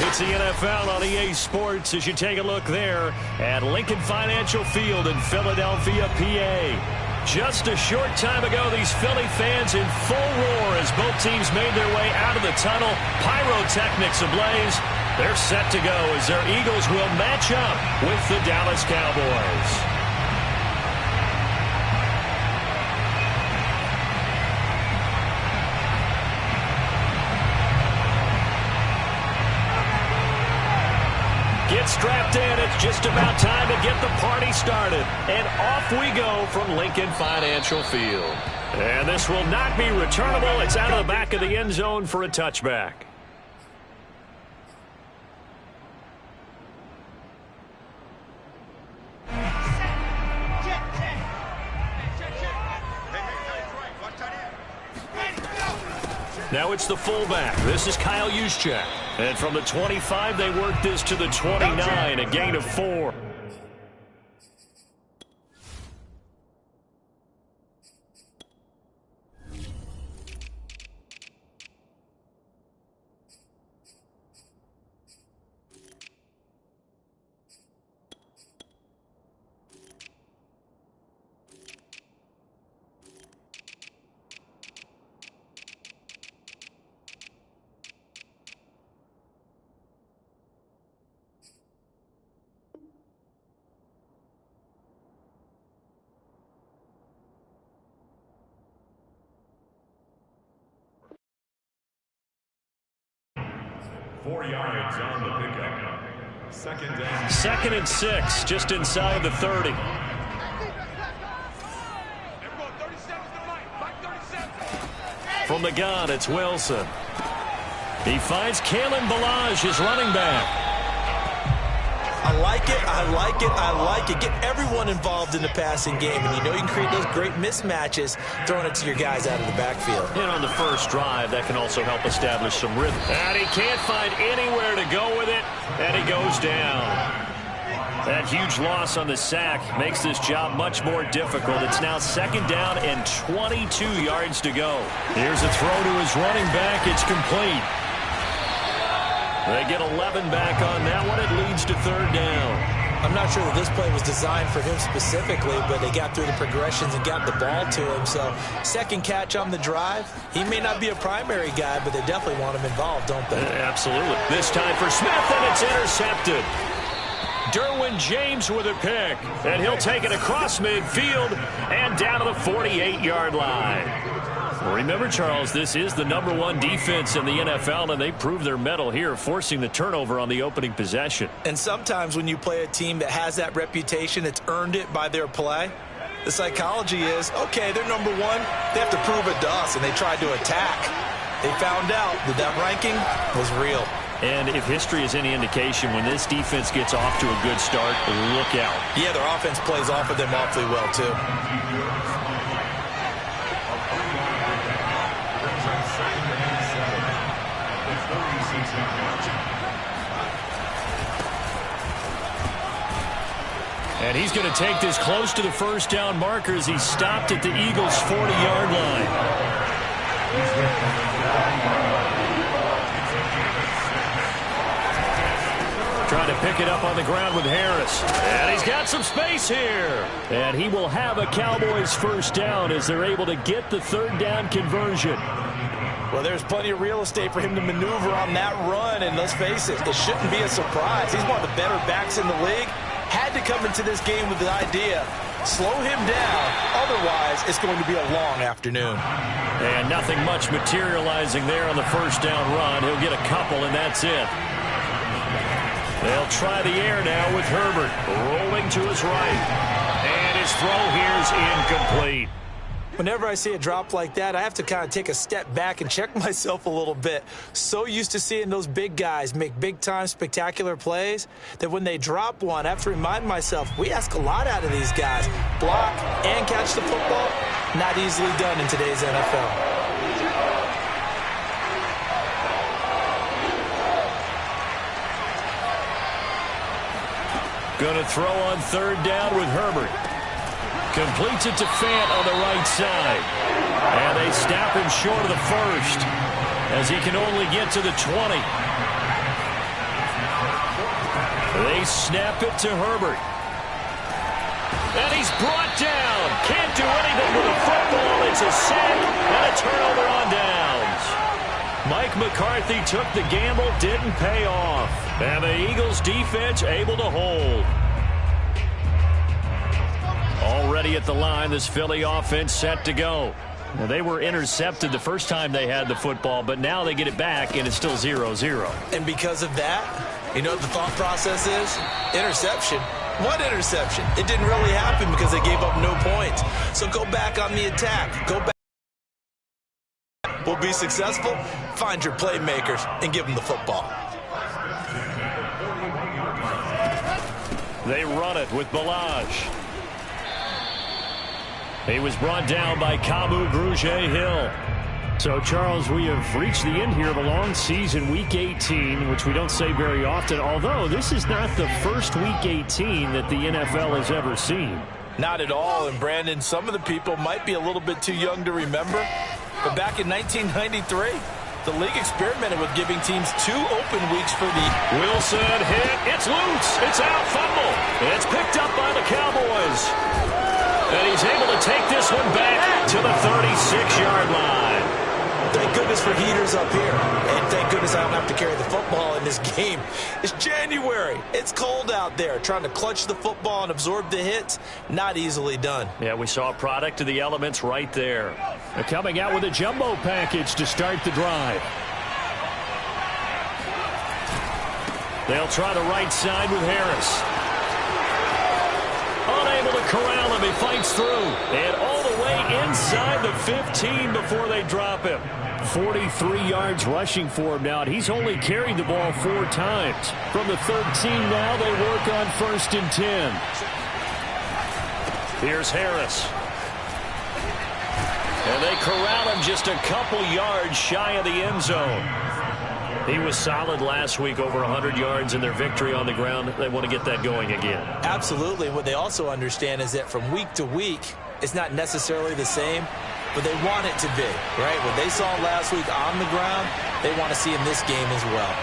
It's the NFL on EA Sports as you take a look there at Lincoln Financial Field in Philadelphia, PA. Just a short time ago, these Philly fans in full roar as both teams made their way out of the tunnel. Pyrotechnics ablaze. They're set to go as their Eagles will match up with the Dallas Cowboys. Get strapped in. It's just about time to get the party started. And off we go from Lincoln Financial Field. And this will not be returnable. It's out of the back of the end zone for a touchback. Now it's the fullback. This is Kyle Juszczyk. And from the 25, they work this to the 29, a gain of 4. Yards on the pickup. Second and 6, just inside the 30. From the gun, it's Wilson. He finds Kalen Ballage, his running back. I like it, I like it, I like it. Get everyone involved in the passing game, and you know you can create those great mismatches throwing it to your guys out of the backfield. And on the first drive, that can also help establish some rhythm. And he can't find anywhere to go with it, and he goes down. That huge loss on the sack makes this job much more difficult. It's now second down and 22 yards to go. Here's a throw to his running back. It's complete. They get 11 back on that one. It leads to third down. I'm not sure that this play was designed for him specifically, but they got through the progressions and got the ball to him. So second catch on the drive. He may not be a primary guy, but they definitely want him involved, don't they? Absolutely. This time for Smith, and it's intercepted. Derwin James with a pick, and he'll take it across midfield and down to the 48-yard line. Remember, Charles, this is the #1 defense in the NFL, and they prove their mettle here, forcing the turnover on the opening possession. And sometimes when you play a team that has that reputation, it's earned it by their play. The psychology is, okay, they're #1. They have to prove it to us, and they tried to attack. They found out that ranking was real. And if history is any indication, when this defense gets off to a good start, look out. Yeah, their offense plays off of them awfully well, too. And he's going to take this close to the first down marker as he's stopped at the Eagles' 40-yard line. Trying to pick it up on the ground with Harris. And he's got some space here. And he will have a Cowboys first down as they're able to get the third down conversion. Well, there's plenty of real estate for him to maneuver on that run. And let's face it, it shouldn't be a surprise. He's one of the better backs in the league. Had to come into this game with the idea, slow him down. Otherwise, it's going to be a long afternoon. And nothing much materializing there on the first down run. He'll get a couple, and that's it. They'll try the air now with Herbert rolling to his right. And his throw here is incomplete. Whenever I see a drop like that, I have to kind of take a step back and check myself a little bit. So used to seeing those big guys make big-time spectacular plays that when they drop one, I have to remind myself, we ask a lot out of these guys. Block and catch the football, not easily done in today's NFL. Going to throw on third down with Herbert. Completes it to Fant on the right side. And they stop him short of the first as he can only get to the 20. They snap it to Herbert. And he's brought down. Can't do anything with the football. It's a sack and a turnover on downs. Mike McCarthy took the gamble, didn't pay off. And the Eagles defense able to hold. Already at the line, this Philly offense set to go. Now, they were intercepted the first time they had the football, but now they get it back, and it's still 0-0. And because of that, you know what the thought process is? Interception. What interception? It didn't really happen because they gave up no points. So go back on the attack. Go back. Will be successful? Find your playmakers and give them the football. They run it with Balaj. He was brought down by Kamu Grugier-Hill. So, Charles, we have reached the end here of a long season, Week 18, which we don't say very often, although this is not the first Week 18 that the NFL has ever seen. Not at all, and Brandon, some of the people might be a little bit too young to remember, but back in 1993, the league experimented with giving teams 2 open weeks for the... Wilson hit, it's loose, it's out, fumble. It's picked up by the Cowboys. And he's able to take this one back to the 36-yard line. Thank goodness for heaters up here. And thank goodness I don't have to carry the football in this game. It's January. It's cold out there. Trying to clutch the football and absorb the hits, not easily done. Yeah, we saw a product of the elements right there. They're coming out with a jumbo package to start the drive. They'll try the right side with Harris. Unable to corral him. He fights through. And all the way inside the 15 before they drop him. 43 yards rushing for him now. And he's only carried the ball 4 times. From the 13 now, they work on 1st and 10. Here's Harris. And they corral him just a couple yards shy of the end zone. He was solid last week, over 100 yards in their victory on the ground. They want to get that going again. Absolutely. What they also understand is that from week to week, it's not necessarily the same, but they want it to be, right? What they saw last week on the ground, they want to see in this game as well.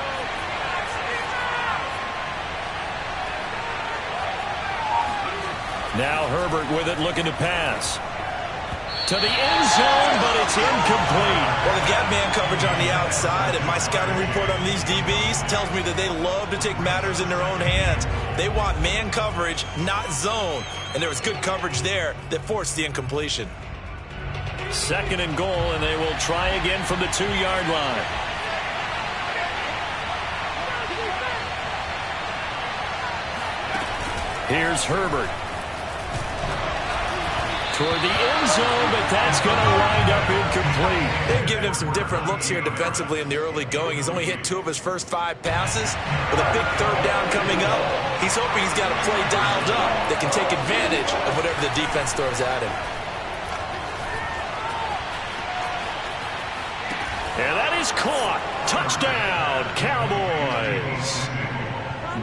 Now Herbert with it, looking to pass. To the end zone, but it's incomplete. Well, they've got man coverage on the outside, and my scouting report on these DBs tells me that they love to take matters in their own hands. They want man coverage, not zone. And there was good coverage there that forced the incompletion. 2nd and goal, and they will try again from the 2-yard line. Here's Herbert. Toward the end zone, but that's going to wind up incomplete. They've given him some different looks here defensively in the early going. He's only hit 2 of his first 5 passes. With a big 3rd down coming up, he's hoping he's got a play dialed up that can take advantage of whatever the defense throws at him. And that is caught. Touchdown, Cowboys.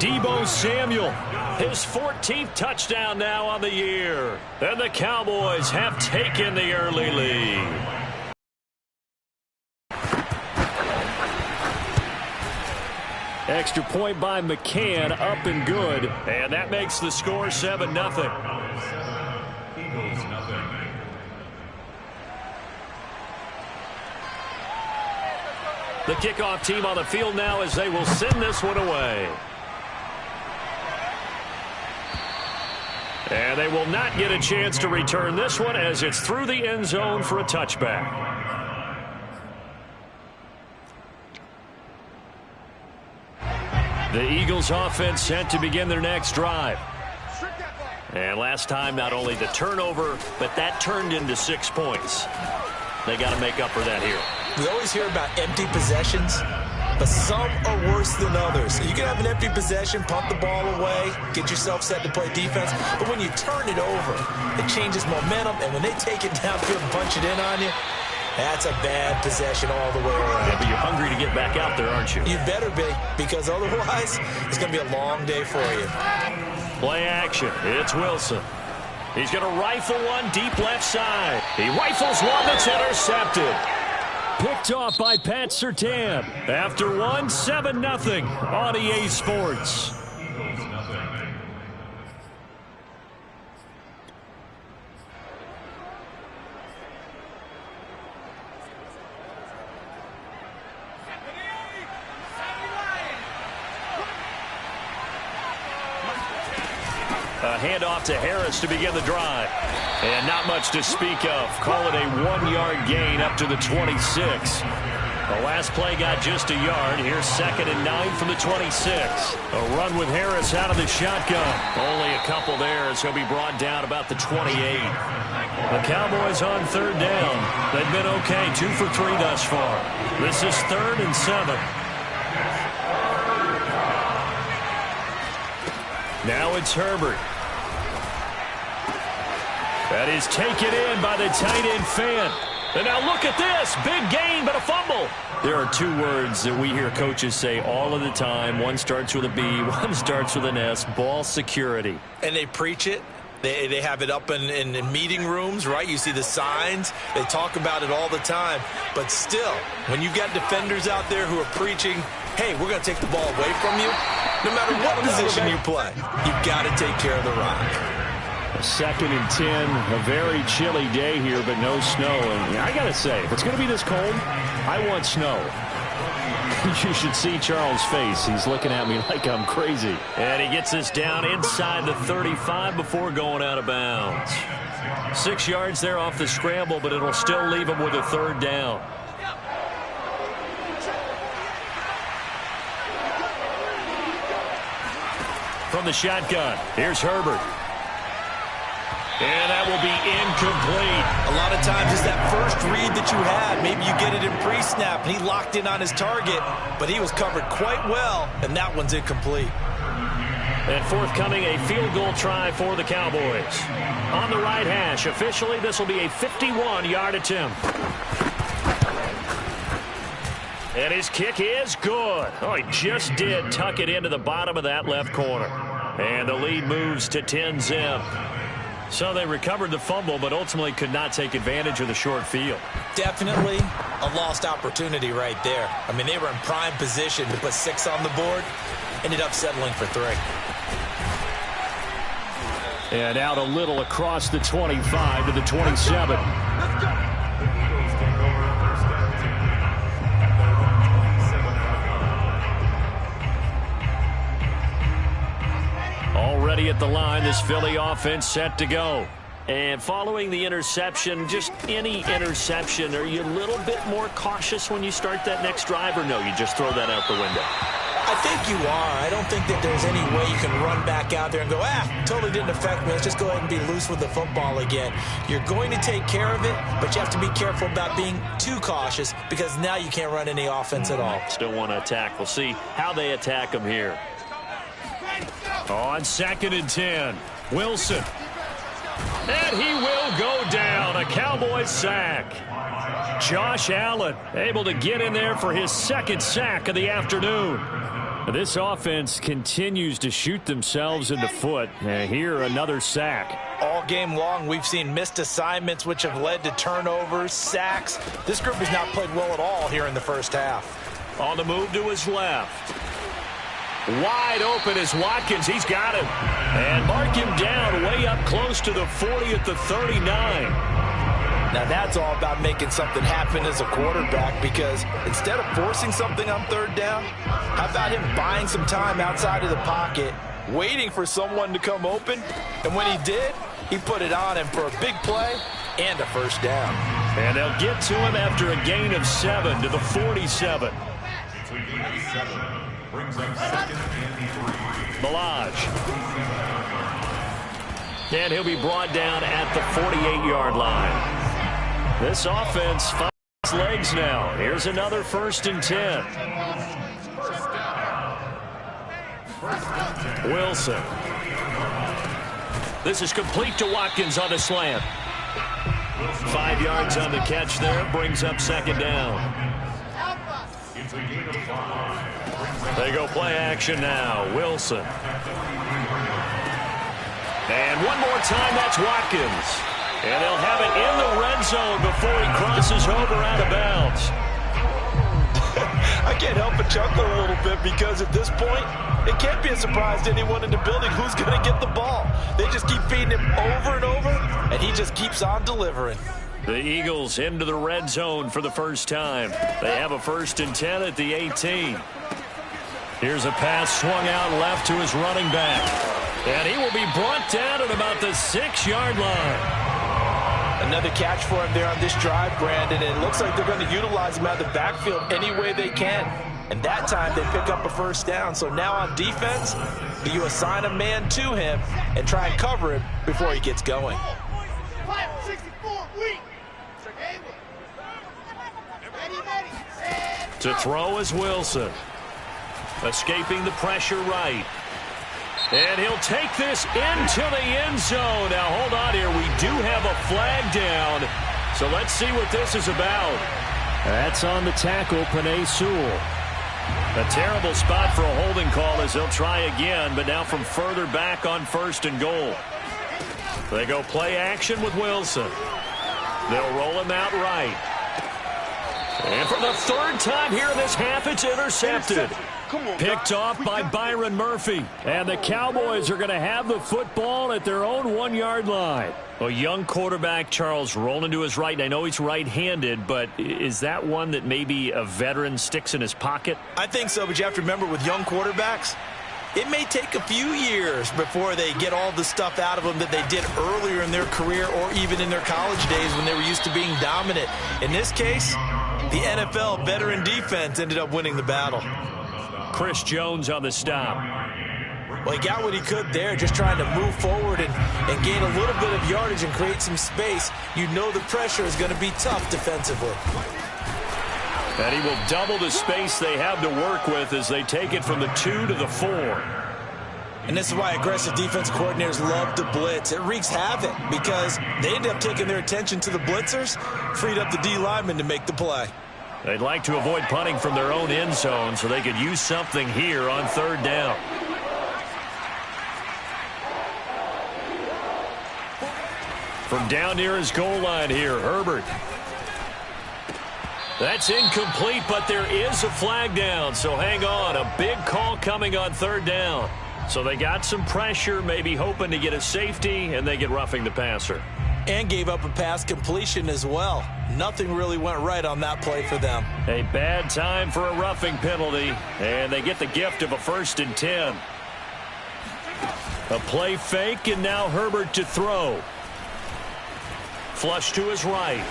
Deebo Samuel, his 14th touchdown now on the year. And the Cowboys have taken the early lead. Extra point by McCann, up and good. And that makes the score 7-0. Eagles nothing. The kickoff team on the field now as they will send this one away. And they will not get a chance to return this one as it's through the end zone for a touchback. The Eagles offense set to begin their next drive. And last time, not only the turnover, but that turned into 6 points. They got to make up for that here. We always hear about empty possessions, but some are worse than others. You can have an empty possession, pump the ball away, get yourself set to play defense, but when you turn it over, it changes momentum, and when they take it downfield and punch it in on you, that's a bad possession all the way around. Yeah, but you're hungry to get back out there, aren't you? You better be, because otherwise, it's going to be a long day for you. Play action. It's Wilson. He's going to rifle one deep left side. He rifles one that's intercepted. Picked off by Pat Surtain. After one, 7-0 on EA Sports. A handoff to Harris to begin the drive. And not much to speak of. Call it a 1-yard gain up to the 26. The last play got just a yard. Here's 2nd and 9 from the 26. A run with Harris out of the shotgun. Only a couple there as he'll be brought down about the 28. The Cowboys on 3rd down. They've been okay, 2 for 3 thus far. This is 3rd and 7. Now it's Herbert. That is taken in by the tight end Fan. And now look at this. Big gain, but a fumble. There are 2 words that we hear coaches say all of the time. One starts with a B, one starts with an S. Ball security. And they preach it. They have it up in meeting rooms, right? You see the signs. They talk about it all the time. But still, when you've got defenders out there who are preaching, hey, we're going to take the ball away from you, no matter what position you play, you've got to take care of the rock. 2nd and 10, a very chilly day here, but no snow. And I got to say, if it's going to be this cold, I want snow. You should see Charles' face. He's looking at me like I'm crazy. And he gets this down inside the 35 before going out of bounds. 6 yards there off the scramble, but it'll still leave him with a 3rd down. From the shotgun, here's Herbert. And that will be incomplete. A lot of times it's that first read that you had. Maybe you get it in pre-snap, and he locked in on his target, but he was covered quite well, and that one's incomplete. And forthcoming, a field goal try for the Cowboys. On the right hash, officially, this will be a 51-yard attempt. And his kick is good. Oh, he just did tuck it into the bottom of that left corner. And the lead moves to 10-zip. So they recovered the fumble, but ultimately could not take advantage of the short field. Definitely A lost opportunity right there. I mean, they were in prime position to put 6 on the board. Ended up settling for 3. And out a little across the 25 to the 27. Already at the line, this Philly offense set to go. And following the interception, just any interception, are you a little bit more cautious when you start that next drive, or no, you just throw that out the window? I think you are. I don't think that there's any way you can run back out there and go, totally didn't affect me. Let's just go ahead and be loose with the football again. You're going to take care of it, but you have to be careful about being too cautious because now you can't run any offense at all. Still want to attack. We'll see how they attack them here. On 2nd and 10, Wilson. And he will go down. A Cowboys sack. Josh Allen able to get in there for his 2nd sack of the afternoon. This offense continues to shoot themselves in the foot. And here, another sack. All game long, we've seen missed assignments, which have led to turnovers, sacks. This group has not played well at all here in the first half. On the move to his left. Wide open is Watkins. He's got him. And mark him down way up close to the 40 at the 39. Now that's all about making something happen as a quarterback, because instead of forcing something on 3rd down, how about him buying some time outside of the pocket, waiting for someone to come open, and when he did, he put it on him for a big play and a 1st down. And they'll get to him after a gain of 7 to the 47. Balaj. And he'll be brought down at the 48-yard line. This offense finds its legs now. Here's another 1st and 10. Wilson. This is complete to Watkins on the slant. 5 yards on the catch there. Brings up 2nd down. They go play action now. Wilson. And one more time, that's Watkins. And they'll have it in the red zone before he crosses over out of bounds. I can't help but chuckle a little bit because at this point, it can't be a surprise to anyone in the building who's going to get the ball. They just keep feeding him over and over, and he just keeps on delivering. The Eagles into the red zone for the first time. They have a 1st and 10 at the 18. Here's a pass swung out left to his running back. And he will be brought down at about the 6-yard line. Another catch for him there on this drive, Brandon. And it looks like they're going to utilize him out of the backfield any way they can. And that time they pick up a 1st down. So now on defense, you assign a man to him and try and cover him before he gets going. To throw is Wilson. Escaping the pressure right. And he'll take this into the end zone. Now, hold on here. We do have a flag down. So let's see what this is about. That's on the tackle, Penei Sewell. A terrible spot for a holding call as they'll try again, but now from further back on 1st and goal. They go play action with Wilson. They'll roll him out right. And for the 3rd time here in this half, it's intercepted. Picked off by Byron Murphy. And the Cowboys are going to have the football at their own 1-yard line. A young quarterback, Charles, rolling to his right. And I know he's right-handed, but is that one that maybe a veteran sticks in his pocket? I think so, but you have to remember with young quarterbacks, it may take a few years before they get all the stuff out of them that they did earlier in their career or even in their college days when they were used to being dominant. In this case, the NFL veteran defense ended up winning the battle. Chris Jones on the stop. Well, he got what he could there, just trying to move forward and gain a little bit of yardage and create some space. You know the pressure is going to be tough defensively. And he will double the space they have to work with as they take it from the 2 to the 4. And this is why aggressive defense coordinators love to blitz. It wreaks havoc because they end up taking their attention to the blitzers, freed up the D lineman to make the play. They'd like to avoid punting from their own end zone so they could use something here on 3rd down. From down near his goal line here, Herbert. That's incomplete, but there is a flag down, so hang on. A big call coming on 3rd down. So they got some pressure, maybe hoping to get a safety, and they get roughing the passer. And gave up a pass completion as well. Nothing really went right on that play for them. A bad time for a roughing penalty, and they get the gift of a 1st and 10. A play fake, and now Herbert to throw. Flush to his right.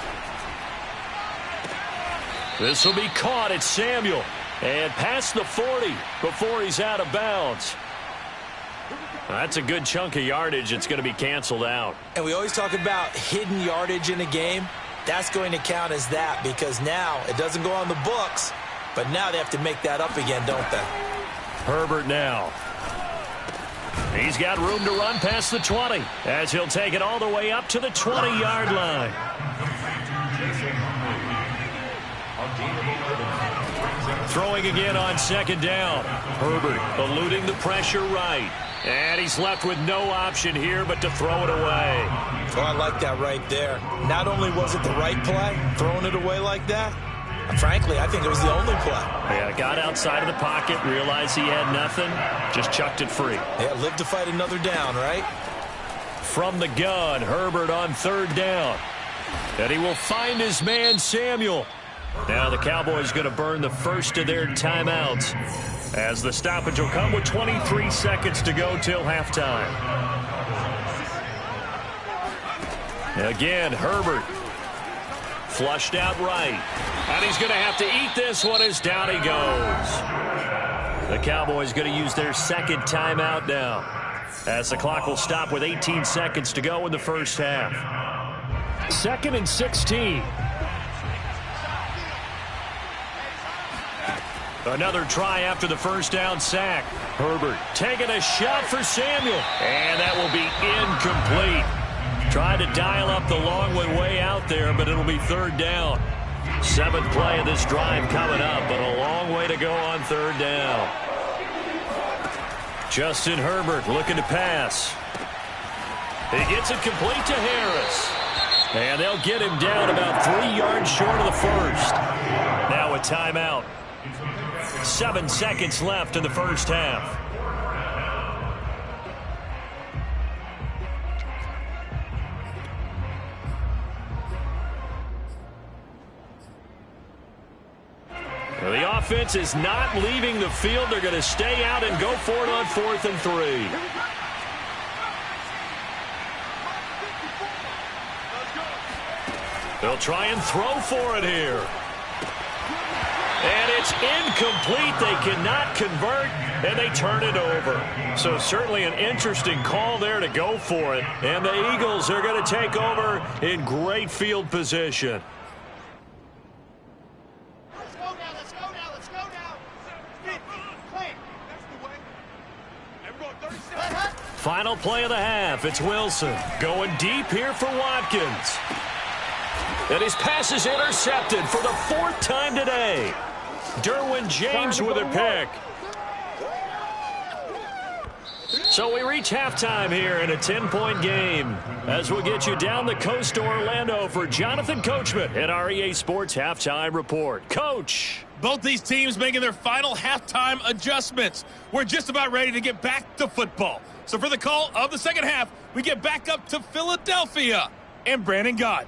This will be caught. It's Samuel. And past the 40 before he's out of bounds. That's a good chunk of yardage. It's going to be canceled out. And we always talk about hidden yardage in a game. That's going to count as that because now it doesn't go on the books, but now they have to make that up again, don't they? Herbert now. He's got room to run past the 20 as he'll take it all the way up to the 20-yard line. Throwing again on 2nd down. Herbert eluding the pressure right. And he's left with no option here but to throw it away. Oh, I like that right there. Not only was it the right play, throwing it away like that, frankly, I think it was the only play. Yeah, got outside of the pocket, realized he had nothing, just chucked it free. Yeah, live to fight another down, right? From the gun, Herbert on 3rd down. And he will find his man, Samuel. Now the Cowboys going to burn the first of their timeouts as the stoppage will come with 23 seconds to go till halftime. Again, Herbert. Flushed out right. And he's going to have to eat this one as down he goes. The Cowboys going to use their 2nd timeout now as the clock will stop with 18 seconds to go in the first half. 2nd and 16. Another try after the 1st down sack. Herbert taking a shot for Samuel. And that will be incomplete. Tried to dial up the long one way out there, but it'll be 3rd down. 7th play of this drive coming up, but a long way to go on 3rd down. Justin Herbert looking to pass. He gets it complete to Harris. And they'll get him down about 3 yards short of the 1st. Now a timeout. 7 seconds left in the first half. The offense is not leaving the field. They're going to stay out and go for it on 4th and 3. They'll try and throw for it here. And it's incomplete. They cannot convert, and they turn it over. So certainly an interesting call there to go for it. And the Eagles are going to take over in great field position. Final play of the half. It's Wilson going deep here for Watkins. And his pass is intercepted for the 4th time today. Derwin James with a pick. So we reach halftime here in a 10-point game. As we'll get you down the coast to Orlando for Jonathan Coachman at our EA Sports Halftime Report. Coach. Both these teams making their final halftime adjustments. We're just about ready to get back to football. So for the call of the second half, we get back up to Philadelphia and Brandon Gott.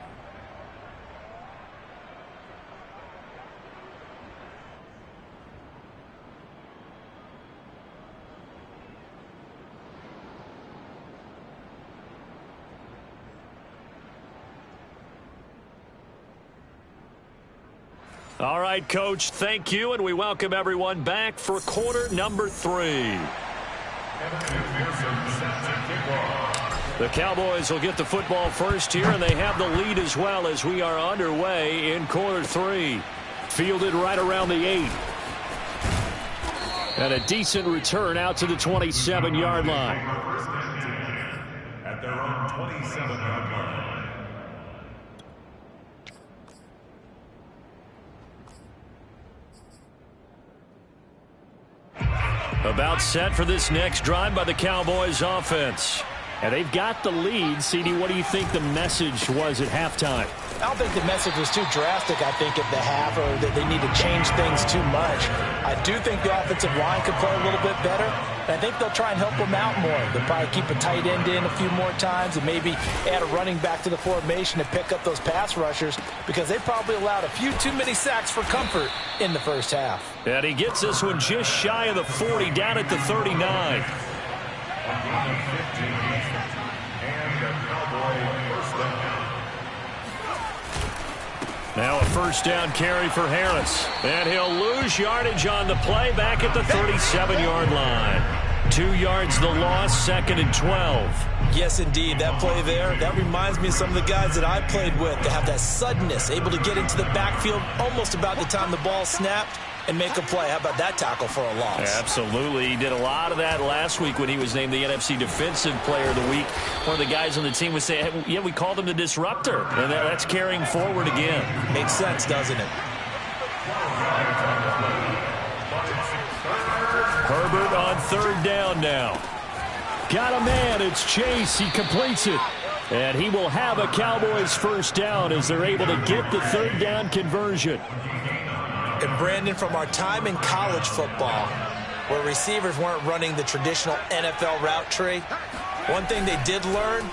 All right, Coach, thank you, and we welcome everyone back for quarter number 3. The Cowboys will get the football first here, and they have the lead as well as we are underway in quarter 3. Fielded right around the 8. And a decent return out to the 27-yard line. At their own 27-yard line. About set for this next drive by the Cowboys offense. And they've got the lead. CD, what do you think the message was at halftime? I don't think the message was too drastic, I think, at the half, or that they need to change things too much. I do think the offensive line could play a little bit better. And I think they'll try and help them out more. They'll probably keep a tight end in a few more times and maybe add a running back to the formation to pick up those pass rushers, because they probably allowed a few too many sacks for comfort in the first half. And he gets this one just shy of the 40, down at the 39. Now a first down carry for Harris. And he'll lose yardage on the play back at the 37-yard line. 2 yards the loss, 2nd and 12. Yes, indeed. That play there, that reminds me of some of the guys that I played with. They have that suddenness, able to get into the backfield almost about the time the ball snapped and make a play. How about that tackle for a loss? Absolutely. He did a lot of that last week when he was named the NFC Defensive Player of the Week. One of the guys on the team would say, hey, yeah, we called him the disruptor. And that's carrying forward again. Makes sense, doesn't it? Herbert on 3rd down now. Got a man. It's Chase. He completes it. And he will have a Cowboys first down as they're able to get the 3rd down conversion. And Brandon, from our time in college football, where receivers weren't running the traditional NFL route tree, one thing they did learn,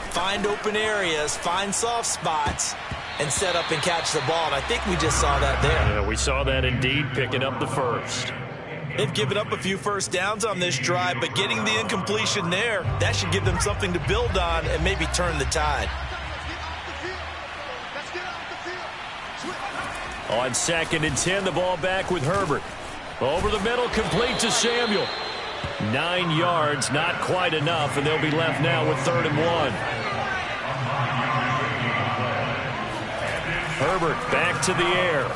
find open areas, find soft spots, and set up and catch the ball. And I think we just saw that there. Yeah, we saw that indeed, picking up the first. They've given up a few first downs on this drive, but getting the incompletion there, that should give them something to build on and maybe turn the tide. On 2nd and 10, the ball back with Herbert. Over the middle, complete to Samuel. 9 yards, not quite enough, and they'll be left now with 3rd and 1. Herbert back to the air.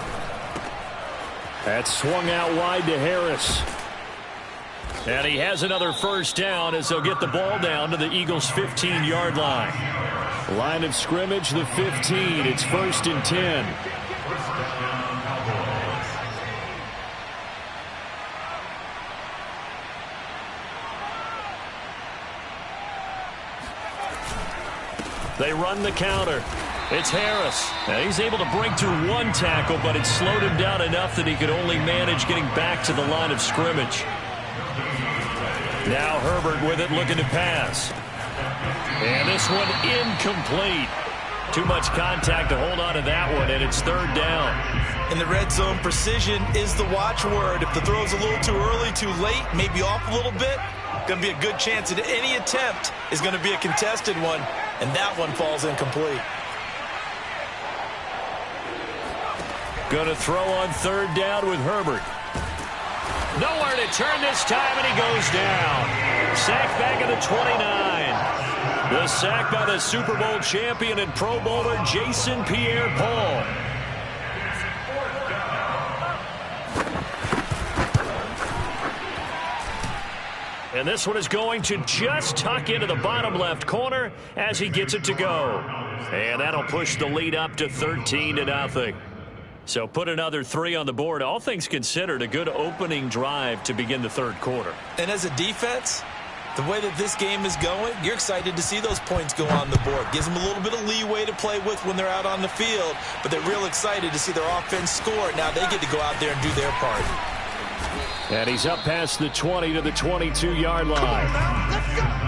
That's swung out wide to Harris. And he has another first down as they'll get the ball down to the Eagles' 15-yard line. Line of scrimmage, the 15. It's 1st and 10. They run the counter. It's Harris. And he's able to break through one tackle, but it slowed him down enough that he could only manage getting back to the line of scrimmage. Now Herbert with it, looking to pass. And this one incomplete. Too much contact to hold on to that one, and it's third down. In the red zone, precision is the watchword. If the throw's a little too early, too late, maybe off a little bit, going to be a good chance that any attempt is going to be a contested one, and that one falls incomplete. Going to throw on third down with Herbert. Nowhere to turn this time, and he goes down. Sacked back at the 29. The sack by the Super Bowl champion and Pro Bowler Jason Pierre-Paul. And this one is going to just tuck into the bottom left corner as he gets it to go. And that'll push the lead up to 13-0. So put another 3 on the board. All things considered, a good opening drive to begin the third quarter. And as a defense, the way that this game is going, you're excited to see those points go on the board. Gives them a little bit of leeway to play with when they're out on the field, but they're real excited to see their offense score. Now they get to go out there and do their part. And he's up past the 20 to the 22-yard line. Let's go.